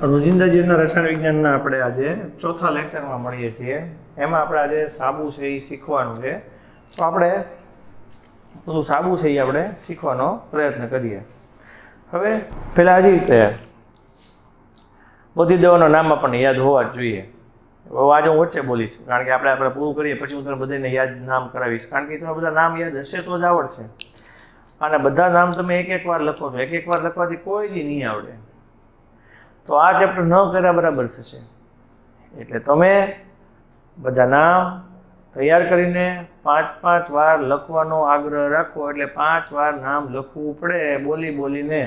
રોજિંદા જીવનના રસાયણ વિજ્ઞાનના આપણે આજે ચોથા લેક્ચરમાં મળીએ છીએ. એમાં આપણે આજે સાબુ છે એ શીખવાનું છે. તો આપણે બધું સાબુ છે એ આપણે શીખવાનો પ્રયત્ન કરીએ. હવે પહેલાં હજી રીતે બધી દવાનો નામ આપણને યાદ હોવા જ જોઈએ. આજે હું વચ્ચે બોલીશ, કારણ કે આપણે પૂરું કરીએ પછી હું તમને બધાને યાદ નામ કરાવીશ, કારણ કે તમે બધા નામ યાદ હશે તો જ આવડશે. અને બધા નામ તમે એક વાર લખો છો, એક વાર લખવાથી કોઈ જ નહીં આવડે. તો આ ચેપ્ટર ન કર્યા બરાબર થશે. એટલે તમે બધા નામ તૈયાર કરીને 5-5 વાર લખવાનો આગ્રહ રાખો. એટલે 5 વાર નામ લખવું પડે બોલીને.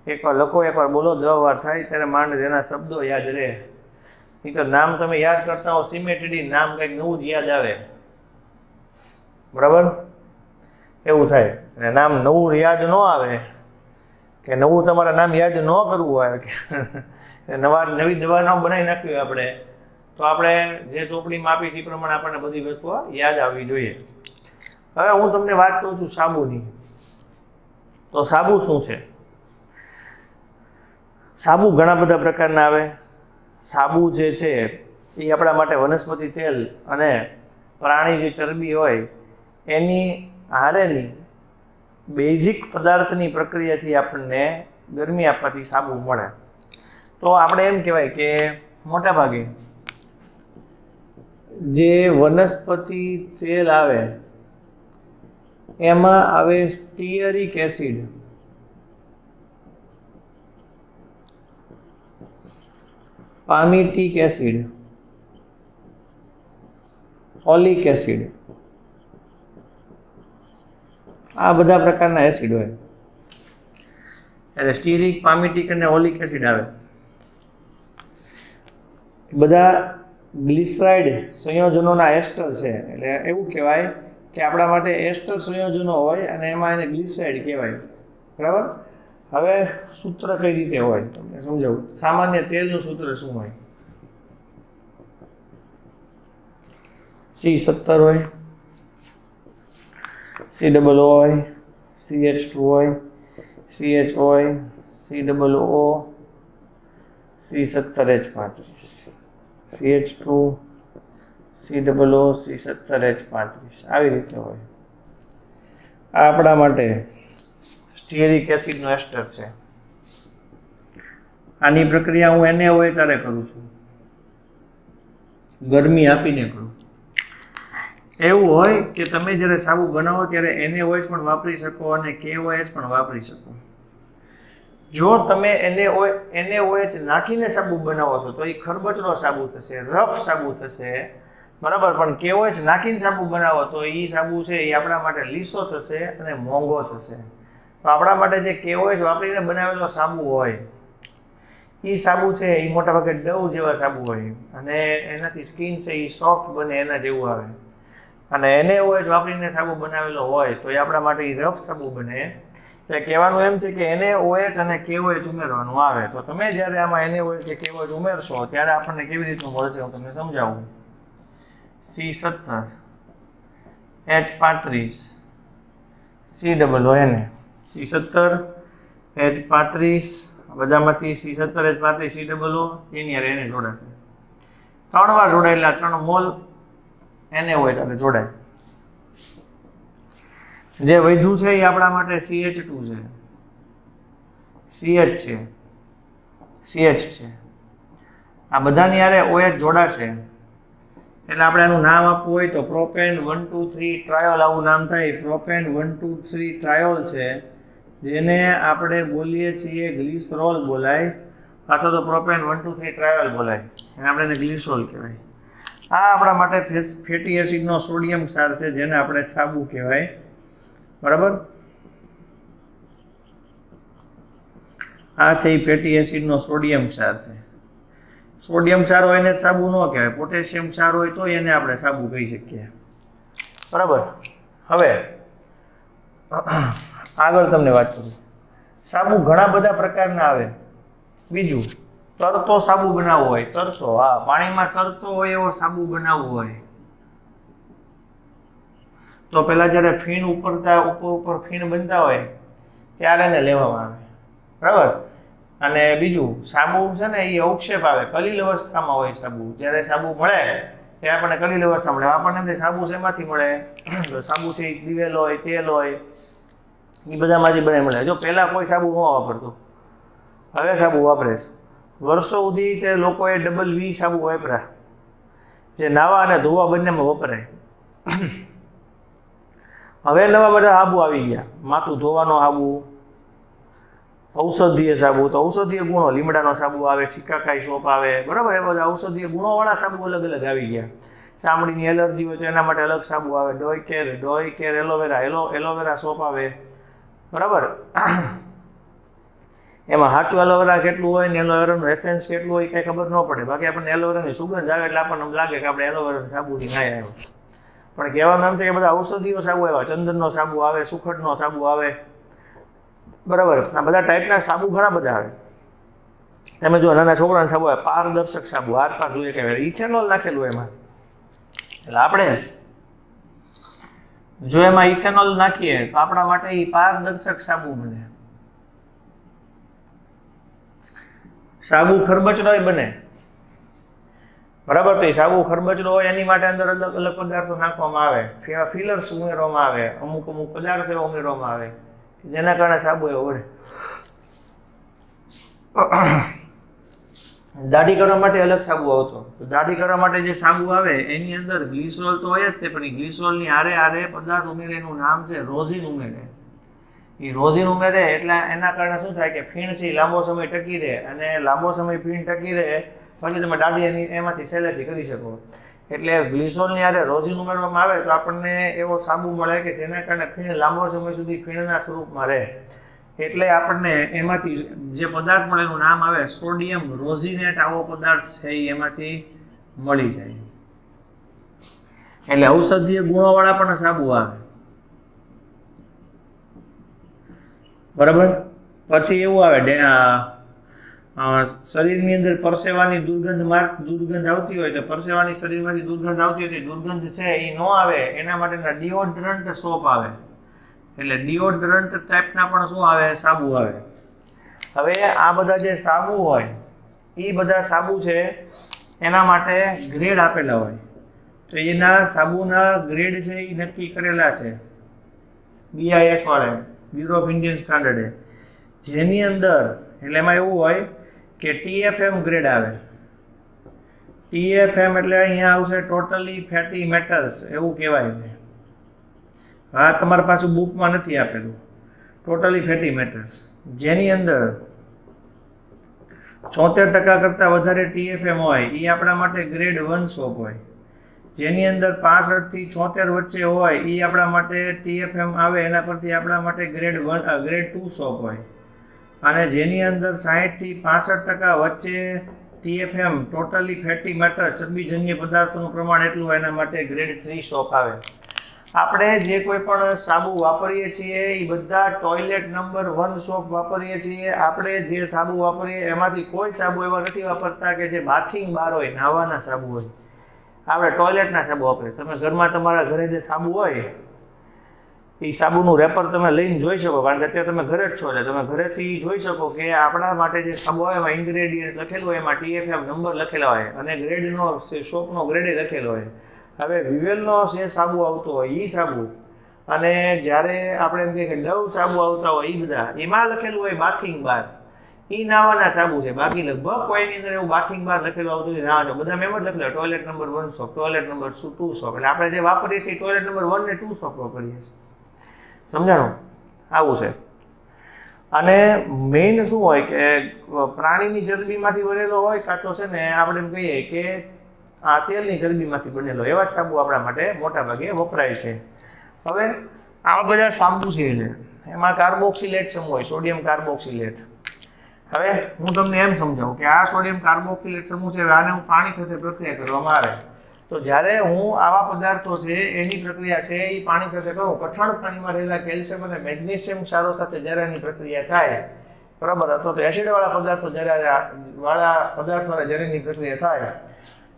એકવાર લખો, એકવાર બોલો, 10 વાર થાય ત્યારે માંડ એના શબ્દો યાદ રહે. નહીં તો નામ તમે યાદ કરતા હો સિમેટેડી, નામ કંઈક નવું જ યાદ આવે. બરાબર? એવું થાય. અને નામ નવું યાદ ન આવે કે નવું તમારા નામ યાદ ન કરવું આવે કે નવી દવા નામ બનાવી નાખ્યું આપણે, તો આપણે જે ચોપડીમાં આપી છે એ પ્રમાણે આપણને બધી વસ્તુઓ યાદ આવવી જોઈએ. હવે હું તમને વાત કરું છું સાબુની. તો સાબુ શું છે? સાબુ ઘણા બધા પ્રકારના આવે. સાબુ જે છે એ આપણા માટે વનસ્પતિ તેલ અને પ્રાણી જે ચરબી હોય એની હારેની બેઝિક પદાર્થની પ્રક્રિયાથી આપણને ગરમી આપવાથી સાબુ મળે. તો આપણે એમ કહેવાય કે મોટાભાગે જે વનસ્પતિ તેલ આવે એમાં આવે stearic acid, palmitic acid, oleic acid, આ બધા પ્રકારના એસિડ હોય. એટલે સ્ટીરિક, પામિટિક અને ઓલિક એસિડ આવે. બધા ગ્લિસરાઇડ સંયોજનોના એસ્ટર છે. એટલે એવું કહેવાય કે આપણા માટે એસ્ટર સંયોજનો હોય અને એમાં એને ગ્લિસરાઇડ કહેવાય. બરાબર? હવે સૂત્ર કઈ રીતે હોય તમને સમજાવું. સામાન્ય તેલનું સૂત્ર શું હોય? C17 હોય, COO હોય, CH2 હોય, CH હોય, COO, C17H35, CH2, COO, C17H35 આવી રીતે હોય. આ આપણા માટે સ્ટીઅરિક એસિડનો એસ્ટર છે. આની પ્રક્રિયા હું NaOH સાથે કરું છું, ગરમી આપીને કરું. એવું હોય કે તમે જ્યારે સાબુ બનાવો ત્યારે NaOH પણ વાપરી શકો અને KOH પણ વાપરી શકો. જો તમે NaOH નાખીને સાબુ બનાવો છો તો એ ખરબચડો સાબુ થશે, રફ સાબુ થશે. બરાબર? પણ KOH નાખીને સાબુ બનાવો તો એ સાબુ છે એ આપણા માટે લીસો થશે અને મોંઘો થશે. તો આપણા માટે જે KOH વાપરીને બનાવેલો સાબુ હોય એ સાબુ છે એ મોટાભાગે ડવ જેવા સાબુ હોય અને એનાથી સ્કિન છે એ સોફ્ટ બને એના જેવું આવે. અને NaOH વાપરીને સાબુ બનાવેલો હોય તો એ આપણા માટે એ રફ સાબુ બને. એટલે કહેવાનું એમ છે કે NaOH અને KOH ઉમેરવાનું આવે. તો તમે જ્યારે આમાં NaOH કે KOH ઉમેરશો ત્યારે આપણને કેવી રીતનું મળશે હું તમને સમજાવું. C17, H35, COO, C17, H35, બધામાંથી C17, H35, COO એની હારે એને જોડાશે. 3 વાર જોડાયેલા 3 મોલ NaOH સાથે જોડાય. જે વધ્યું છે એ આપણા માટે CH2 છે, CH છે, CH છે. આ બધાની હારે OH જોડાશે. એટલે આપણે આનું નામ આપવું હોય તો પ્રોપેન 1 2 3 ટ્રાયોલ આવું નામ થાય. પ્રોપેન 1 2 3 ટ્રાયોલ છે, જેને આપણે બોલીએ છીએ ગ્લિસરોલ બોલાય, અથવા તો પ્રોપેન 1 2 3 ટ્રાયોલ બોલાય. એને આપણે એને ગ્લિસરોલ કહેવાય. આ આપણા માટે ફેટી એસિડનો સોડિયમ ક્ષાર છે, જેને આપણે સાબુ કહેવાય. બરાબર? આ છે એ ફેટી એસિડનો સોડિયમ ક્ષાર છે. સોડિયમ ક્ષાર હોય એને સાબુ ન કહેવાય. પોટેશિયમ ક્ષાર હોય તો એને આપણે સાબુ કહી શકીએ. બરાબર? હવે આગળ તમને વાત કરું. સાબુ ઘણા બધા પ્રકારના આવે. બીજું, તરતો સાબુ બનાવવો હોય, તરતો, હા, પાણીમાં તરતો હોય એવો સાબુ બનાવવો હોય તો પહેલા જ્યારે ફીણ ઉપર ફીણ બનતા હોય ત્યારે એને લેવામાં આવે. બરાબર? અને બીજું સાબુ છે ને એ અવક્ષેપ આવે, કલીલ અવસ્થામાં હોય સાબુ. જ્યારે સાબુ મળે ત્યારે આપણને કલીલ અવસ્થા મળે. આપણને સાબુ શેમાંથી મળે? તો સાબુથી દિવેલ હોય, તેલ હોય, એ બધામાંથી બને મળે. જો પહેલાં કોઈ સાબુ ન વાપરતું, હવે સાબુ વાપરે છે. વર્ષો સુધી તે લોકોએ ડબલ વી સાબુ વાપર્યા, જે નાવા અને ધોવા બંનેમાં વપરાય. હવે નવા બધા સાબુ આવી ગયા, માથું ધોવાનો સાબુ, ઔષધીય સાબુ. તો ઔષધીય ગુણો, લીમડાનો સાબુ આવે, સિકાકાઈ સોપ આવે, બરાબર. એ બધા ઔષધીય ગુણોવાળા સાબુ અલગ અલગ આવી ગયા. ચામડીની એલર્જી હોય તો એના માટે અલગ સાબુ આવે, ડોય કેર એલોવેરા, એલોવેરા સોપ આવે, બરાબર. એમાં સાચું એલોવેરા કેટલું હોય ને એલોવેરાનું એસેન્સ કેટલું હોય કંઈ ખબર ન પડે. બાકી આપણને એલોવેરાની સુગંધ આવે એટલે આપણને લાગે કે આપણે એલોવેરાના સાબુથી નાહ્યા આવ્યા. પણ કહેવાનું એમ છે કે બધા ઔષધીય સાબુ આવ્યા, ચંદનનો સાબુ આવે, સુખડનો સાબુ આવે, બરાબર. આ બધા ટાઈપના સાબુ ઘણા બધા આવે. તમે જો નાના છોકરાના સાબુ આવે, પારદર્શક સાબુ, આરપાર જોઈએ કે ઇથેનોલ નાખેલું એમાં. એટલે આપણે જો એમાં ઇથેનોલ નાખીએ તો આપણા માટે એ પારદર્શક સાબુ બને. સાબુ ખરબચડો બને, બરાબર. તો એ સાબુ ખરબચડો હોય એની માટે અંદર અલગ અલગ પદાર્થો નાખવામાં આવે, ફિલર્સ ઉમેરવામાં આવે, અમુક અમુક પદાર્થો એવા ઉમેરવામાં આવે જેના કારણે સાબુ એવો વળે. દાઢી કરવા માટે અલગ સાબુ આવતો. તો દાઢી કરવા માટે જે સાબુ આવે એની અંદર ગ્લિસરોલ તો હોય જ તે, પણ એ ગ્લિસરોલની આરે પદાર્થ ઉમેરે, એનું નામ છે રોઝિન ઉમેરે. એ રોઝિન ઉમેરે એટલે એના કારણે શું થાય કે ફીણ છે લાંબો સમય ટકી રહે, અને લાંબો સમય ફીણ ટકી રહે પછી તમે દાઢી એમાંથી સહેલાઈથી કરી શકો. એટલે ગ્લિસરોલની આરે રોઝિન ઉમેરવામાં આવે તો આપણને એવો સાબુ મળે કે જેના કારણે ફીણ લાંબો સમય સુધી ફીણના સ્વરૂપમાં રહે. એટલે આપણને એમાંથી જે પદાર્થ મળે એનું નામ આવે સોડિયમ રોઝિનેટ. આવો પદાર્થ છે એ એમાંથી મળી જાય. એટલે ઔષધીય ગુણોવાળા પણ સાબુ આવે, બરાબર. પછી એવું આવે શરીરની અંદર પરસેવાની દુર્ગંધ આવતી હોય તો પરસેવાની શરીરમાંથી દુર્ગંધ આવતી હોય તો દુર્ગંધ છે એ ન આવે એના માટેના ડિઓડ્રન્ટ સોપ આવે. એટલે ડિઓડ્રન્ટ ટાઈપના પણ શું આવે? સાબુ આવે. હવે આ બધા જે સાબુ હોય એ બધા સાબુ છે એના માટે ગ્રેડ આપેલા હોય. તો એના સાબુના ગ્રેડ છે એ નક્કી કરેલા છે BIS વાળા, બ્યુરો ઓફ ઇન્ડિયન સ્ટાન્ડર્ડે. જેની અંદર એટલે એમાં એવું હોય કે TFM ગ્રેડ આવે. TFM એટલે અહીંયા આવશે ટોટલી ફેટી મેટર્સ એવું કહેવાય. હા, તમારા પાસે બુકમાં નથી આપેલું. ટોટલી ફેટી મેટર્સ જેની અંદર 74% કરતાં વધારે TFM હોય એ આપણા માટે ગ્રેડ 1 સોપ હોય. જેની અંદર 65 થી 76 વચ્ચે હોય એ આપણા માટે TFM આવે, એના પરથી આપણા માટે ગ્રેડ 2 સોપ હોય. અને જેની અંદર 60 થી 65% વચ્ચે TFM ટોટલી ફેટી મેટર ચરબીજન્ય પદાર્થોનું પ્રમાણ એટલું હોય એના માટે ગ્રેડ 3 સોપ આવે. આપણે જે કોઈ પણ સાબુ વાપરીએ છીએ એ બધા ટોયલેટ નંબર 1 સોપ વાપરીએ છીએ. આપણે જે સાબુ વાપરીએ એમાંથી કોઈ સાબુ એવા નથી વાપરતા કે જે બાથિંગ બાર હોય, નાહવાના સાબુ હોય. આપણે ટોયલેટના સાબુ વાપરીએ. તમે ઘરમાં તમારા ઘરે જે સાબુ હોય એ સાબુનું રેપર તમે લઈને જોઈ શકો, કારણ કે અત્યારે તમે ઘરે જ છો એટલે તમે ઘરેથી જોઈ શકો કે આપણા માટે જે સાબુ હોય એમાં ઇન્ગ્રેડિયન્ટ લખેલું હોય, એમાં TFM નંબર લખેલા હોય અને ગ્રેડનો સોપનો ગ્રેડ લખેલો હોય. હવે વિવેલનો જે સાબુ આવતો હોય એ સાબુ અને જ્યારે આપણે એમ કહીએ કે ડવ સાબુ આવતા હોય એ બધા એમાં લખેલું હોય બાથિંગ બાર, એ નાવાના સાબુ છે. બાકી લગભગ કોઈની અંદર એવું બાથિંગ બાર લખેલું આવતું હોય નાવા, બધા એમ જ લખેલું toilet number 1 soap, toilet number 2 soap. એટલે આપણે જે વાપરીએ છીએ ટોયલેટ નંબર 1 ને 2 સોપ વાપરીએ છીએ. સમજાણું? આવું છે. અને મેઇન શું હોય કે પ્રાણીની ચરબીમાંથી બનેલો હોય કાં તો છે ને આપણે એમ કહીએ કે આ તેલની ચરબીમાંથી બનેલો એવા જ સાબુ આપણા માટે મોટા ભાગે વપરાય છે. હવે આવા બધા સાબુ છે એમાં કાર્બોક્સિલેટ સમૂહ હોય, સોડિયમ કાર્બોક્સિલેટ. હવે હું તમને એમ સમજાવું કે આ સોડિયમ કાર્બોક્સિલેટ સમૂહ છે, આને હું પાણી સાથે પ્રક્રિયા કરવામાં આવે તો જ્યારે હું આવા પદાર્થો છે એની પ્રક્રિયા છે એ પાણી સાથે કરું, કઠણ પાણીમાં રહેલા કેલ્શિયમ અને મેગ્નેશિયમ ક્ષારો સાથે જ્યારે એની પ્રક્રિયા થાય, બરાબર, અથવા તો એસિડવાળા પદાર્થો જ્યારે એની પ્રક્રિયા થાય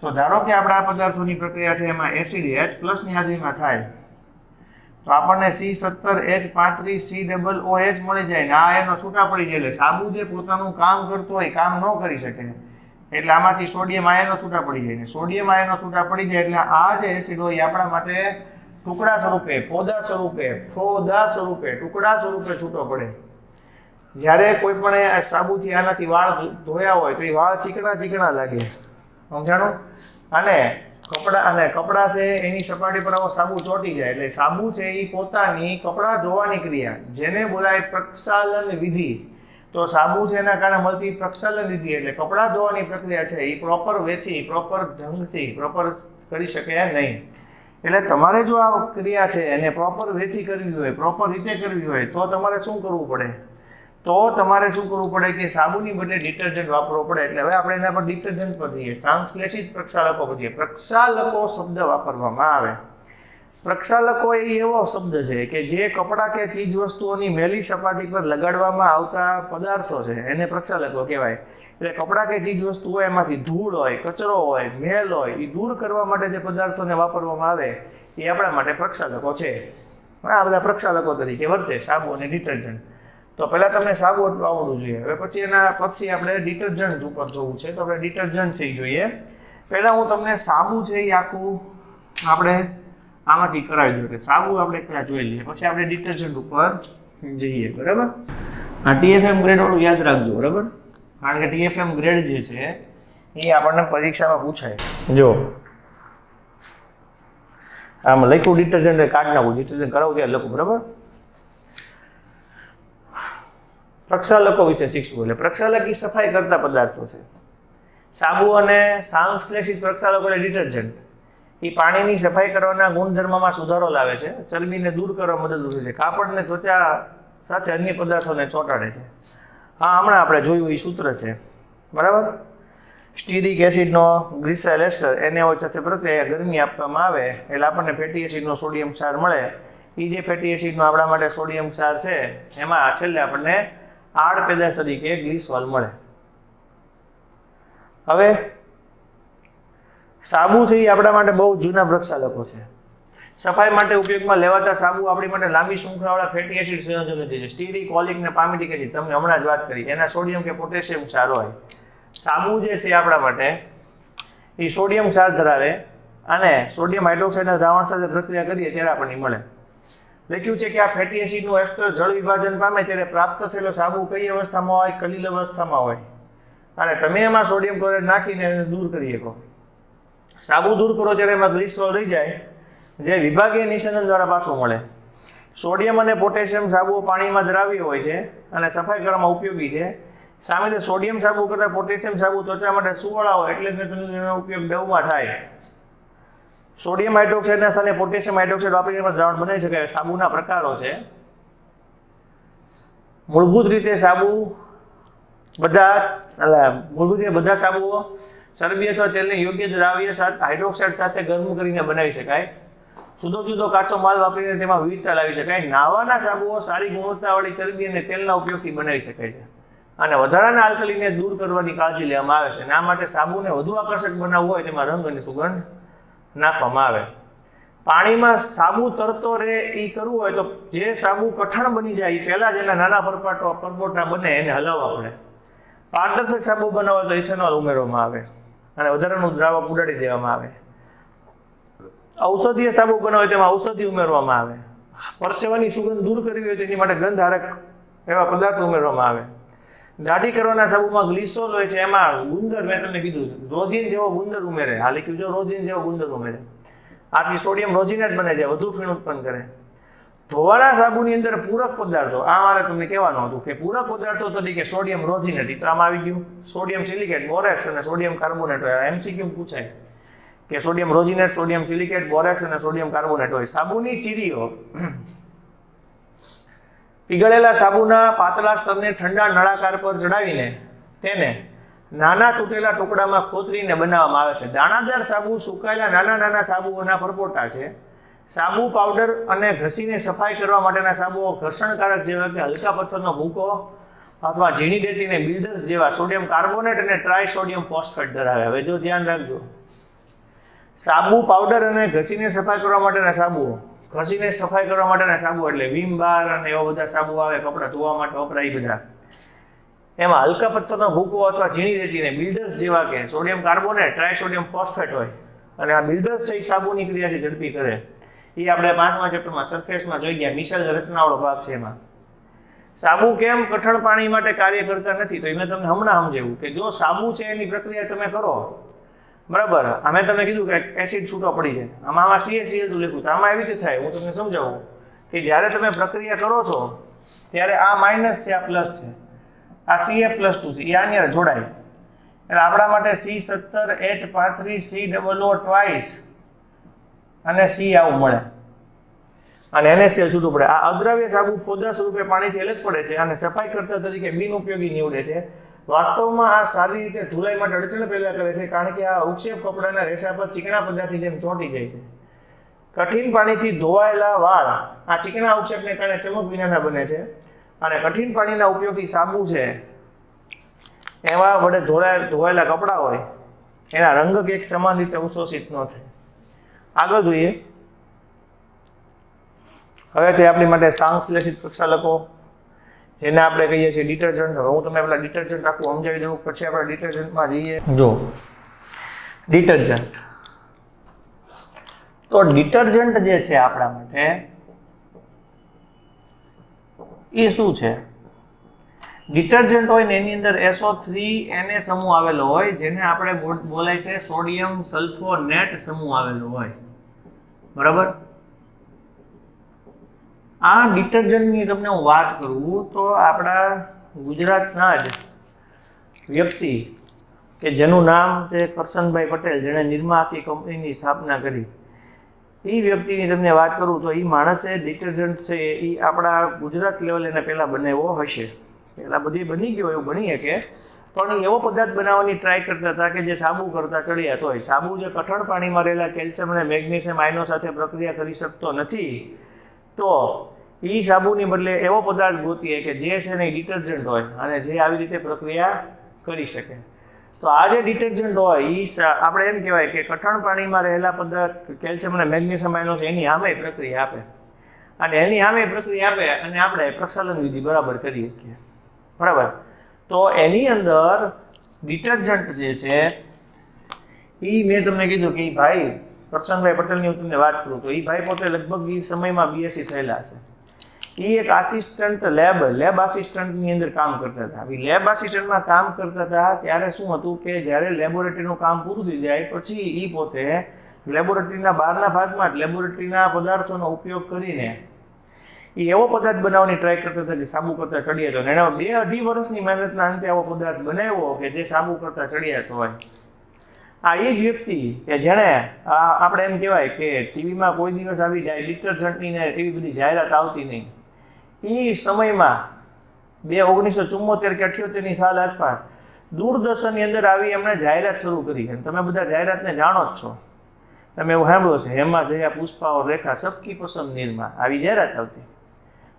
તો ધારો કે આપણા આ પદાર્થોની પ્રક્રિયા છે એમાં એસિડ H+ ની હાજરીમાં થાય તો આપણને C17H35COOH મળી જાય ને આ એનો છૂટા પડી જાય. એટલે સાબુ જે પોતાનું કામ કરતો હોય કામ ન કરી શકે, એટલે આમાંથી સોડિયમ આયનો છૂટા પડી જાય ને સોડિયમ આયનો છૂટા પડી જાય એટલે આ જે એસિડ હોય આપણા માટે ટુકડા સ્વરૂપે, ટુકડા સ્વરૂપે છૂટો પડે. જ્યારે કોઈ પણ સાબુથી આનાથી વાળ ધોયા હોય તો એ વાળ ચીકણા લાગે, સમજાણું? અને કપડા છે એની સપાટી પર આવો સાબુ ચોંટી જાય. એટલે સાબુ છે એ પોતાની કપડા ધોવાની ક્રિયા જેને બોલાય પ્રક્ષાલન વિધિ. તો સાબુ છે એના કારણે મળતી પ્રક્ષાલન વિધિ એટલે કપડા ધોવાની પ્રક્રિયા છે એ પ્રોપર વેથી, પ્રોપર ઢંગથી પ્રોપર કરી શકે નહીં. એટલે તમારે જો આ ક્રિયા છે એને પ્રોપર વેથી કરવી હોય, પ્રોપર રીતે કરવી હોય તો તમારે શું કરવું પડે? કે સાબુની બદલે ડિટર્જન્ટ વાપરવો પડે. એટલે હવે આપણે એના પર ડિટર્જન્ટ પર જઈએ, સંશ્લેષિત પ્રક્ષાલકો પર જઈએ. પ્રક્ષાલકો શબ્દ વાપરવામાં આવે. પ્રક્ષાલકો એ એવો શબ્દ છે કે જે કપડાં કે ચીજ વસ્તુઓની મેલી સપાટી પર લગાડવામાં આવતા પદાર્થો છે એને પ્રક્ષાલકો કહેવાય. એટલે કપડાં કે ચીજ વસ્તુ હોય એમાંથી ધૂળ હોય, કચરો હોય, મેલ હોય એ દૂર કરવા માટે જે પદાર્થોને વાપરવામાં આવે એ આપણા માટે પ્રક્ષાલકો છે. આ બધા પ્રક્ષાલકો તરીકે વર્તે સાબુ અને ડિટર્જન્ટ. તો પહેલાં તમને સાબુ આવડવું જોઈએ. હવે પછી એના પછી આપણે ડિટર્જન્ટ ઉપર જવું છે. તો આપણે ડિટર્જન્ટથી જોઈએ. પહેલાં હું તમને સાબુ છે એ આખું આપણે આમાંથી કરાવી દઉં કે સાબુ આપણે પહેલાં જોઈ લઈએ, પછી આપણે ડિટર્જન્ટ ઉપર જઈએ. બરાબર? આ TFM ગ્રેડવાળું યાદ રાખજો. બરાબર? કારણ કે TFM ગ્રેડ જે છે એ આપણને પરીક્ષામાં પૂછાય. જો આમ લખ્યું ડિટર્જન્ટ કાઢ નાખું, ડિટર્જન્ટ કરાવું ત્યારે લખું. બરાબર? પ્રક્ષાલકો વિશે શીખવું. એટલે પ્રક્ષાલક એ સફાઈ કરતા પદાર્થો છે. સાબુ અને સંશ્લેષિત પ્રક્ષાલકો એટલે ડિટર્જન્ટ એ પાણીની સફાઈ કરવાના ગુણધર્મમાં સુધારો લાવે છે, ચરબીને દૂર કરવા મદદરૂપ છે, કાપડને ત્વચા સાથે અન્ય પદાર્થોને ચોંટાડે છે. હા, હમણાં આપણે જોયું એ સૂત્ર છે. બરાબર? સ્ટીરિક એસિડનો ગ્લિસરાઇલ એસ્ટર NaOH સાથે પ્રક્રિયા ગરમી આપવામાં આવે એટલે આપણને ફેટી એસિડનો સોડિયમ ક્ષાર મળે. એ જે ફેટી એસિડનો આપણા માટે સોડિયમ ક્ષાર છે એમાં છેલ્લે આપણને આડ પેદાશ તરીકે ગ્લિસરોલ મળે. હવે સાબુ છે એ આપણા માટે બહુ જૂના પ્રક્ષાલકો છે. સફાઈ માટે ઉપયોગમાં લેવાતા સાબુ આપણી માટે લાંબી શૃંખલાવાળા ફેટી એસિડ સંયોજનો છે. સ્ટીરિક, ઓલિક ને પામિટિક એસિડ તમને હમણાં જ વાત કરી, એના સોડિયમ કે પોટેશિયમ ક્ષાર હોય. સાબુ જે છે આપણા માટે એ સોડિયમ ક્ષાર ધરાવે અને સોડિયમ હાઇડ્રોક્સાઇડના દ્રાવણ સાથે પ્રક્રિયા કરીએ ત્યારે આપણને મળે. લખ્યું છે કે આ ફેટી એસિડનું એસ્ટર જળ વિભાજન પામે ત્યારે પ્રાપ્ત થયેલો સાબુ કઈ અવસ્થામાં હોય? કલીલ અવસ્થામાં હોય. અને તમે એમાં સોડિયમ ક્લોરાઇડ નાખીને એને દૂર કરી શકો. સાબુ દૂર કરો ત્યારે એમાં ગ્લિસરોલ રહી જાય જે વિભાગીય નિષેધન દ્વારા પાછું મળે. સોડિયમ અને પોટેશિયમ સાબુઓ પાણીમાં દ્રાવ્ય હોય છે અને સફાઈ કરવામાં ઉપયોગી છે. સામે સોડિયમ સાબુ કરતાં પોટેશિયમ સાબુ ત્વચા માટે સુવાળા હોય એટલે તેનો ઉપયોગ ડવમાં થાય. સોડિયમ હાઇડ્રોક્સાઇડના સ્થાને પોટેશિયમ હાઇડ્રોક્સાઇડ વાપરીને પણ દ્રાવણ બનાવી શકાય. સાબુના પ્રકારો છે. મૂળભૂત રીતે બધા સાબુઓ ચરબી અથવા તેલને યોગ્ય દ્રાવ્ય સાથે હાઇડ્રોક્સાઇડ સાથે ગરમ કરીને બનાવી શકાય. જુદો કાચો માલ વાપરીને તેમાં વિવિધતા લાવી શકાય. નાવાના સાબુઓ સારી ગુણવત્તાવાળી ચરબી અને તેલના ઉપયોગથી બનાવી શકાય છે અને વધારાના આલ્કલીને દૂર કરવાની કાળજી લેવામાં આવે છે. અને આ માટે સાબુને વધુ આકર્ષક બનાવવું હોય તેમાં રંગ અને સુગંધ નાખવામાં આવે. પાણીમાં સાબુ તરતો રહે એ કરવું હોય તો જે સાબુ કઠણ બની જાય પહેલાં જ એના નાના પરપોટા બને એને હલાવવા પડે. પારદર્શક સાબુ બનાવવા હોય તો ઇથેનોલ ઉમેરવામાં આવે અને વધારાનું દ્રાવક ઉડાડી દેવામાં આવે. ઔષધીય સાબુ બનાવે તેમાં ઔષધિ ઉમેરવામાં આવે. પરસેવાની સુગંધ દૂર કરવી હોય તો એની માટે ગંધહારક એવા પદાર્થો ઉમેરવામાં આવે. દાઢી કરવાના સાબુમાં ગ્લિસરોલ હોય છે, એમાં ગુંદર મેં તમને કીધું રોઝિન જેવો ગુંદર ઉમેરે. હાલ કીધું રોઝિન જેવો ગુંદર ઉમેરે. આથી સોડિયમ રોઝિનેટ બને છે, વધુ ફીણ ઉત્પન્ન કરે. ધોવાના સાબુની અંદર પૂરક પદાર્થો, આ મારે તમને કહેવાનું હતું કે પૂરક પદાર્થો તરીકે સોડિયમ રોઝિનેટ તો આમાં આવી ગયું. સોડિયમ સિલિકેટ, બોરેક્સ અને સોડિયમ કાર્બોનેટ હોય. MCQ પૂછાય કે સોડિયમ રોઝિનેટ, સોડિયમ સિલિકેટ, બોરેક્સ અને સોડિયમ કાર્બોનેટ હોય. સાબુની ચીરીઓ પીગળેલા સાબુના પાતળા સ્તરને ઠંડા નળાકાર પર ચડાવીને તેને નાના તૂટેલા ટુકડામાં ખોતરીને બનાવવામાં આવે છે. દાણાદાર સાબુ સુકાયેલા નાના સાબુઓના પરપોટા છે. સાબુ પાવડર અને ઘસીને સફાઈ કરવા માટેના સાબુઓ ઘર્ષણકારક જેવા કે હલકા પથ્થરનો ભૂકો અથવા ઝીણી ડેટીને બિલ્ડર્સ જેવા સોડિયમ કાર્બોનેટ અને ટ્રાય સોડિયમ ફોસ્ફેટ ધરાવે. હવે જો ધ્યાન રાખજો, સાબુ પાવડર અને ઘસીને સફાઈ કરવા માટેના સાબુઓ ઘસીને સફાઈ કરવા માટેના સાબુ એટલે વિમ બાર અને એવા બધા સાબુ આવે કપડાં ધોવા માટે વપરાય બધા. એમાં હલકા પથ્થરનો ભૂકો અથવા ઝીણી રેતીને બિલ્ડર્સ જેવા કે સોડિયમ કાર્બોનેટ, ટ્રાયસોડિયમ ફોસ્ફેટ હોય અને આ બિલ્ડર્સ છે એ સાબુની ક્રિયા છે ઝડપી કરે. એ આપણે 5મા ચેપ્ટરમાં સરફેસમાં જોઈ ગયા, મિશેલ રચનાવાળો ભાગ છે એમાં. સાબુ કેમ કઠણ પાણી માટે કાર્ય કરતા નથી તો એ મેં તમને હમણાં સમજાવ્યું કે જો સાબુ છે એની પ્રક્રિયા તમે કરો બરાબર, અમે તમને કીધું કે એસિડ છૂટો પડી જાય, આમાં CaCl2 લખ્યું તો આમાં એવી રીતે થાય. હું તમને સમજાવું કે જ્યારે તમે પ્રક્રિયા કરો છો ત્યારે આ માઇનસ છે, આ પ્લસ છે, આ Ca+2 છે, એ આની હારે જોડાય એટલે આપણા માટે C17H35COO ટ્વાઇસ અને C આવું મળે અને NaCl છૂટું પડે. આ અદ્રાવ્ય સાબુ ફોદા સ્વરૂપે પાણીથી અલગ પડે છે અને સફાઈ કરતા તરીકે બિનઉપયોગી નીવડે છે. વાસ્તવમાં આ સારી રીતે ધુલાઈ માટે અડચણ પેદા કરે છે કારણ કે આ ઉક્ષેપ કપડાના રેસા પર ચીકણા પદાર્થની જેમ ચોંટી જાય છે. કઠિન પાણીથી ધોવાયેલા વાળ આ ચીકણા ઉક્ષેપને કારણે ચમક વિનાના બને છે અને કઠિન પાણીના ઉપયોગથી સાબુ છે એવા વડે ધોવાયેલા કપડાં હોય એના રંગ એક સમાન રીતે અવશોષિત ન થાય. આગળ જોઈએ. હવે છે આપણી માટે સંશ્લેષિત પ્રક્ષાલકો જેને આપણે કહીએ છીએ ડિટર્જન્ટ. હવે હું તમને પેલા ડિટર્જન્ટ આખું સમજાવી દઉં પછી આપણે ડિટર્જન્ટમાં જઈએ. જો ડિટર્જન્ટ, તો ડિટર્જન્ટ જે છે આપણા માટે એ શું છે? ડિટર્જન્ટ હોય ને એની અંદર SO3Na સમૂહ આવેલો હોય જેને આપણે બોલાય છે સોડિયમ સલ્ફોનેટ સમૂહ આવેલો હોય બરાબર. આ ડિટર્જન્ટની તમને હું વાત કરું તો આપણા ગુજરાતના જ વ્યક્તિ કે જેનું નામ છે કરશનભાઈ પટેલ, જેણે નિરમા આખી કંપનીની સ્થાપના કરી, એ વ્યક્તિની તમને વાત કરું તો એ માણસે ડિટર્જન્ટ છે એ આપણા ગુજરાત લેવલે એને પહેલાં બનાવ્યો હશે. પહેલાં બધી બની ગયો એવું બની શકે પણ એવો પદાર્થ બનાવવાની ટ્રાય કરતા હતા કે જે સાબુ કરતાં ચડિયાત હોય. સાબુ જે કઠણ પાણીમાં રહેલા કેલ્શિયમ અને મેગ્નેશિયમ આયનો સાથે પ્રક્રિયા કરી શકતો નથી તો એ સાબુની બદલે એવો પદાર્થ ગોતીએ કે જે છે ને ડિટર્જન્ટ હોય અને જે આવી રીતે પ્રક્રિયા કરી શકે. તો આ જે ડિટર્જન્ટ હોય એ આપણે એમ કહેવાય કે કઠણ પાણીમાં રહેલા પદાર્થ કેલ્શિયમ અને મેગ્નેશિયમ આયનો છે એની સામે પ્રક્રિયા આપે અને એની સામે પ્રક્રિયા આપે અને આપણે પ્રક્ષાલન વિધિ બરાબર કરી શકીએ બરાબર. તો એની અંદર ડિટર્જન્ટ જે છે એ મેં તમને કીધું કે એ ભાઈ કરશનભાઈ પટેલની હું તમને વાત કરું તો એ ભાઈ પોતે લગભગ એ સમયમાં BSc થયેલા છે. એ એક આસિસ્ટન્ટ લેબ આસિસ્ટન્ટની અંદર કામ કરતા હતા. લેબ આસિસ્ટન્ટમાં કામ કરતા હતા ત્યારે શું હતું કે જ્યારે લેબોરેટરીનું કામ પૂરું થઈ જાય પછી એ પોતે લેબોરેટરીના બહારના ભાગમાં જ લેબોરેટરીના પદાર્થોનો ઉપયોગ કરીને એ એવો પદાર્થ બનાવવાની ટ્રાય કરતા હતા કે સાબુ કરતાં ચડિયાતો. એણે 2-2.5 વર્ષની મહેનતના અંતે એવો પદાર્થ બનાવ્યો કે જે સાબુ કરતાં ચડિયાતો હોય. આ એ જ વ્યક્તિ કે જેણે આપણે એમ કહેવાય કે ટીવીમાં કોઈ દિવસ આવી ડિટર્જન્ટની ને એવી બધી જાહેરાત આવતી નહીં. એ સમયમાં 1974 કે 78ની સાલ આસપાસ દૂરદર્શનની અંદર આવી એમણે જાહેરાત શરૂ કરી. અને તમે બધા જાહેરાતને જાણો જ છો, તમે એવું સાંભળ્યું છે, હેમા જયા પુષ્પા ઓર રેખા સબકી પસંદ નિર્મા આવી જાહેરાત આવતી.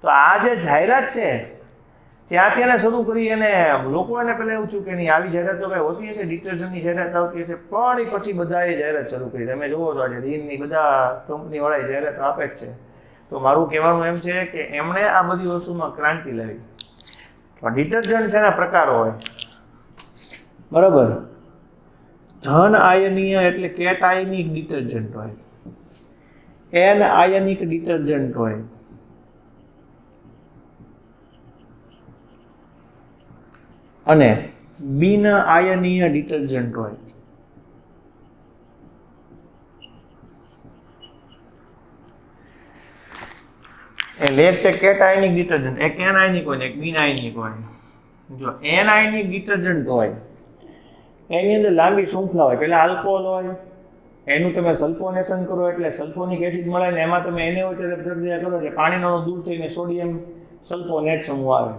તો આ જે જાહેરાત છે ત્યાંથી એને શરૂ કરી અને લોકો એને પહેલાં એવું થયું કે નહીં આવી જાહેરાત તો કંઈ હોતી હશે, ડિટર્જન્ટની જાહેરાત આવતી હશે. પણ એ પછી બધાએ જાહેરાત શરૂ કરી. તમે જુઓ છો આજે રીનની બધા કંપનીવાળાએ જાહેરાત આપે જ છે. તો મારું કહેવાનું એમ છે કે એમણે આ બધી વસ્તુમાં ક્રાંતિ લાવી. તો ડિટર્જન્ટ છે ને પ્રકારો હોય બરાબર. ધન આયનીય એટલે કેટ આયનિક ડિટર્જન્ટ હોય, એન આયનિક ડિટર્જન્ટ હોય, અને બિન આયનીય ડિટર્જન્ટ હોય. એટલે એક છે કેટ આયનિક ડિટર્જન્ટ, એક એન આયનિક હોય ને એક બિન આયનિક હોય. જો એન આયનિક ડિટર્જન્ટ હોય એની અંદર લાંબી શૃંખલા હોય. પહેલાં આલ્કોહોલ હોય, એનું તમે સલ્ફોનેશન કરો એટલે સલ્ફોનિક એસિડ મળે ને એમાં તમે NaOH પ્રક્રિયા કરો એટલે પાણીનો દૂર થઈને સોડિયમ સલ્ફોનેટ સમૂહ આવે.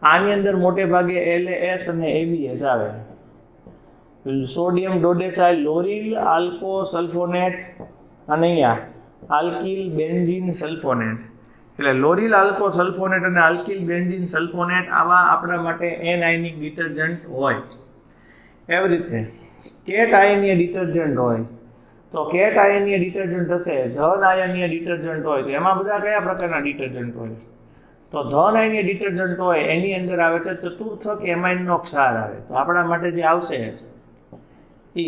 આની અંદર મોટે ભાગે LAS અને ABS આવે. સોડિયમ ડોડેસાઇલ લોરિલ આલ્કો સલ્ફોનેટ અને અહીંયા આલ્કિલ બેન્ઝીન સલ્ફોનેટ. એટલે લોરિલ આલ્કો સલ્ફોનેટ અને આલ્કિલ બેન્ઝીન સલ્ફોનેટ આવા આપણા માટે એન આયનિક ડિટર્જન્ટ હોય. એવી રીતે કેટ આયનીય ડિટર્જન્ટ હોય તો કેટ આયનીય ડિટર્જન્ટ હશે, ધન આયનીય ડિટર્જન્ટ હોય તો એમાં બધા કયા પ્રકારના ડિટર્જન્ટ હોય? તો ધન આયનીય ડિટર્જન્ટ હોય એની અંદર આવે છે ચતુર્થક એમાઇનનો ક્ષાર આવે. તો આપણા માટે જે આવશે એ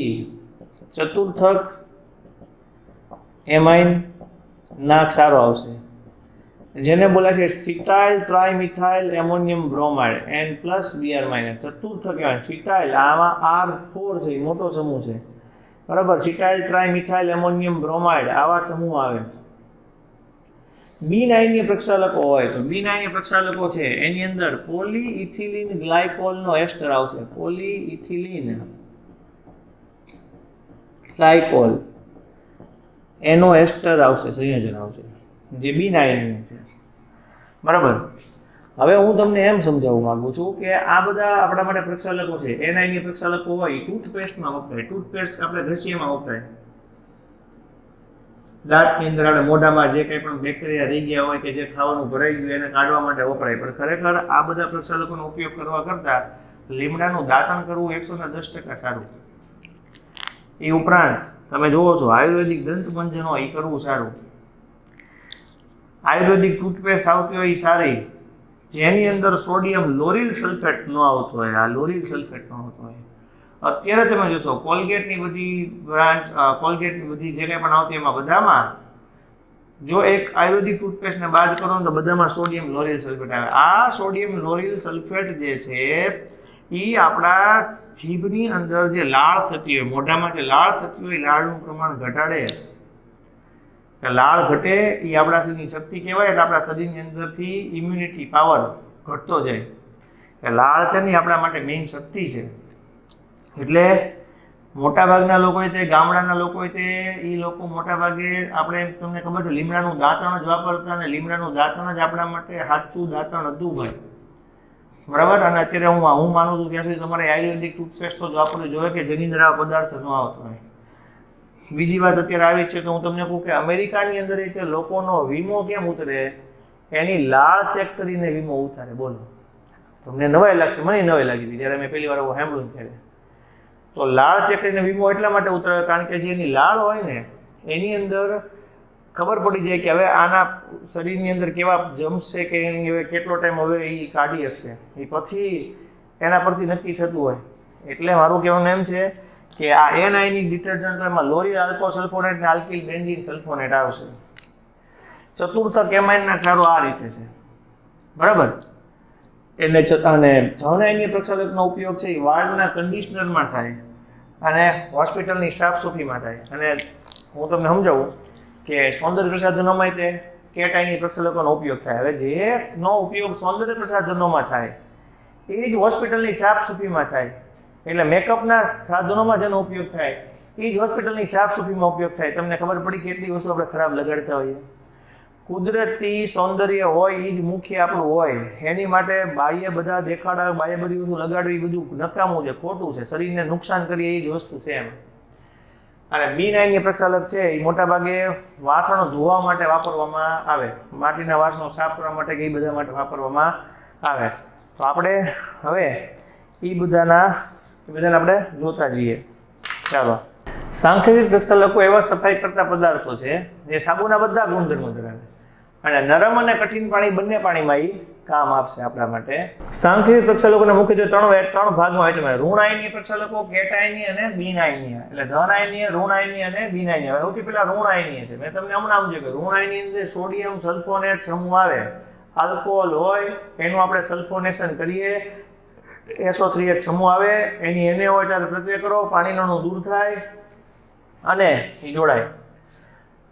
ચતુર્થક એમાઇન ના ક્ષારો આવશે, જેને બોલાય છે સિટાઇલ ટ્રાઇમિથાઇલ એમોનિયમ બ્રોમાઇડ N+Br-. ચતુર્થક એમાઇન સિટાઇલ, આમાં R4 છે, મોટો સમૂહ છે, બરાબર. સિટાઇલ ટ્રાઇમિથાઇલ એમોનિયમ બ્રોમાઇડ આવા સમૂહ આવે. બિન આયનીય પ્રક્ષાલકો હોય તો બિન આયનીય પ્રક્ષાલકો છે એની અંદર પોલીઇથિલિન ગ્લાયકોલનો એસ્ટર આવશે. પોલીઇથિલિન ગ્લાયકોલ એનો એસ્ટર આવશે, સંયોજન આવશે, જે બિન આયનીય છે, બરાબર. હવે હું તમને એમ સમજાવવા માંગુ છું કે આ બધા આપણા માટે પ્રક્ષાલકો છે. એન આયનીય પ્રક્ષાલકો હોય ટૂથપેસ્ટમાં વપરાય, ટૂથપેસ્ટ આપણે ઘસીયામાં વપરાય, દાંતની અંદર આપણે મોઢામાં જે કંઈ પણ બેક્ટેરિયા રહી ગયા હોય કે જે ખાવાનું ભરાઈ ગયું એને કાઢવા માટે વપરાય. પણ ખરેખર આ બધા પ્રક્ષાલકોનો ઉપયોગ કરવા કરતાં લીમડાનું દાંતણ કરવું 110% સારું. એ ઉપરાંત તમે જુઓ છો આયુર્વેદિક દંતમંજન હોય એ કરવું સારું. આયુર્વેદિક ટૂથપેસ્ટ આવતી હોય એ સારી, જેની અંદર સોડિયમ લોરિલ સલ્ફેટ ન આવતો હોય. આ લોરિલ સલ્ફેટ ન આવતો હોય. અત્યારે તમે જોશો કોલગેટની બધી બ્રાન્ચ, કોલગેટની બધી જે કંઈ પણ આવતી એમાં બધામાં જો એક આયુર્વેદિક ટૂથપેસ્ટને બાદ કરો ને તો બધામાં સોડિયમ લોરિલ સલ્ફેટ આવે. આ સોડિયમ લોરિલ સલ્ફેટ જે છે એ આપણા જીભની અંદર જે લાળ થતી હોય, મોઢામાં જે લાળ થતી હોય, લાળનું પ્રમાણ ઘટાડે. લાળ ઘટે એ આપણા શરીરની શક્તિ કહેવાય. એટલે આપણા શરીરની અંદરથી ઇમ્યુનિટી પાવર ઘટતો જાય. લાળ છે ને આપણા માટે મેઇન શક્તિ છે. એટલે મોટાભાગના લોકોએ તે ગામડાના લોકોએ તે એ લોકો મોટાભાગે આપણે તમને ખબર છે લીમડાનું દાંતણ જ વાપરતા, અને લીમડાનું દાંતણ જ આપણા માટે સાચું દાંતણ હતું ભાઈ, બરાબર. અને અત્યારે હું માનું છું ત્યાં સુધી તમારે આયુર્વેદિક ટૂથપેસ્ટ જ વાપરવું જોઈએ કે જેની અંદર આ પદાર્થ ન આવતો હોય. બીજી વાત અત્યારે આવી છે તો હું તમને કહું કે અમેરિકાની અંદર રીતે લોકોનો વીમો કેમ ઉતરે? એની લાળ ચેક કરીને વીમો ઉતારે. બોલો, તમને નવાઈ લાગશે, મને નવાઈ લાગી હતી જ્યારે મેં પહેલી વાર એવું સાંભળ્યું ત્યારે. તો લાળ ચેક કરીને વીમો એટલા માટે ઉતરે કારણ કે જે એની લાળ હોય ને એની અંદર ખબર પડી જાય કે હવે આના શરીરની અંદર કેવા જમ્સ છે કે એની હવે કેટલો ટાઈમ હવે એ કાઢી શકશે, એ પછી એના પરથી નક્કી થતું હોય. એટલે મારું કહેવાનું એમ છે કે આ એન આયનિક ડિટર્જન્ટ એમાં લોરિલ આલ્કો સલ્ફોનેટ અને આલ્કિલ બેન્ઝીન સલ્ફોનેટ આવશે. ચતુર્થક એમાઇનના ક્ષારો આ રીતે છે, બરાબર. એટલે અને ધન આયનીય પ્રક્ષાલકનો ઉપયોગ છે એ વાળના કન્ડિશનરમાં થાય અને હોસ્પિટલની સાફ સફાઈમાં થાય. અને હું તમને સમજાવું કે સૌંદર્ય પ્રસાધનોમાં તે કેટ આયનીય પ્રક્ષાલકોનો ઉપયોગ થાય. હવે જેનો ઉપયોગ સૌંદર્ય પ્રસાધનોમાં થાય એ જ હોસ્પિટલની સાફ સફાઈમાં થાય. એટલે મેકઅપના સાધનોમાં જેનો ઉપયોગ થાય એ જ હોસ્પિટલની સાફ સફાઈમાં ઉપયોગ થાય. તમને ખબર પડી કેટલી વસ્તુ આપણે ખરાબ લગાડતા હોઈએ. કુદરતી સૌંદર્ય હોય એ જ મુખ્ય આપણું હોય. એની માટે બાહ્ય બધા દેખાડા, બાહ્ય બધી વસ્તુ લગાડવી એ બધું નકામું છે, ખોટું છે, શરીરને નુકસાન કરીએ એ જ વસ્તુ છે એમ. અને બિન આયનીય પ્રક્ષાલક છે એ મોટાભાગે વાસણો ધોવા માટે વાપરવામાં આવે, માટીના વાસણો સાફ કરવા માટે કે એ બધા માટે વાપરવામાં આવે. તો આપણે હવે એ બધાને આપણે જોતા જઈએ. ચાલો, સાંકેતિક પ્રક્ષાલકો એવા સફાઈ કરતા પદાર્થો છે જે સાબુના બધા ગુણધર્મો ધરાવે અને નરમ અને કઠિન પાણી બંને પાણીમાં એ કામ આપશે આપણા માટે. સાંકેતિક પ્રક્ષાલકોને મુખ્યત્વે ત્રણ ભાગમાં વહેંચવામાં આવે: ઋણ આયનીય પ્રક્ષાલકો, કેટ આયનીય અને બિન આયનીય. એટલે ધન આયનીય, ઋણ આયનીય અને બિન આયનીય. સૌથી પહેલા ઋણ આયનીય છે. મેં તમને હમણાં સમજ્યું કે ઋણ આયનીય અંદર સોડિયમ સલ્ફોનેટ સમૂહ આવે, આલ્કોહોલ હોય એનું આપણે સલ્ફોનેશન કરીએ, SO3H સમૂહ આવે, એની NaOH સાથે પ્રક્રિયા કરો, પાણીનું અણુ દૂર થાય અને એ જોડાય.